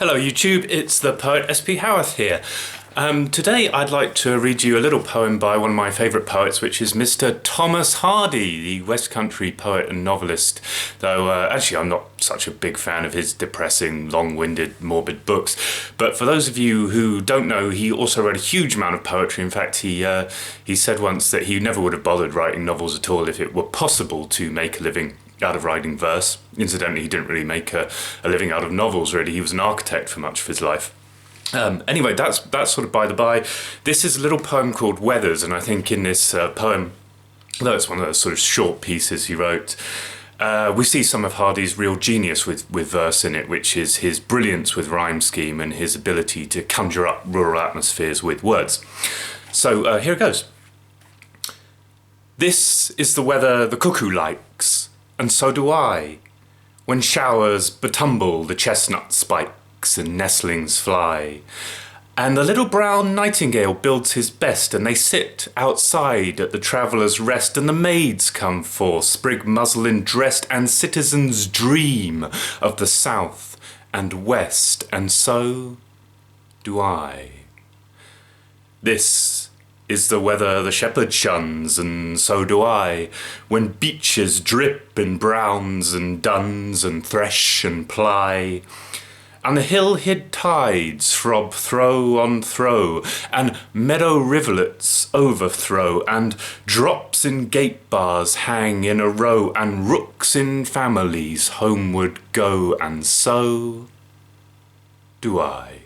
Hello YouTube, it's the poet S.P. Howarth here. Today I'd like to read you a little poem by one of my favourite poets, which is Mr. Thomas Hardy, the West Country poet and novelist, though actually I'm not such a big fan of his depressing, long-winded, morbid books. But for those of you who don't know, he also wrote a huge amount of poetry. In fact, he said once that he never would have bothered writing novels at all if it were possible to make a living out of writing verse. Incidentally, he didn't really make a living out of novels, really. He was an architect for much of his life. Anyway, that's sort of by the by. This is a little poem called Weathers, and I think in this poem, though it's one of those sort of short pieces he wrote, we see some of Hardy's real genius with verse in it, which is his brilliance with rhyme scheme and his ability to conjure up rural atmospheres with words. So here it goes. This is the weather the cuckoo likes, and so do I, when showers betumble the chestnut spikes and nestlings fly, and the little brown nightingale builds his best, and they sit outside at the traveller's rest, and the maids come forth, sprig muslin dressed, and citizens dream of the south and west, and so do I. This is the weather the shepherd shuns, and so do I, when beeches drip in browns and duns and thresh and ply, and the hill-hid tides throb throw on throw, and meadow rivulets overthrow, and drops in gate bars hang in a row, and rooks in families homeward go, and so do I.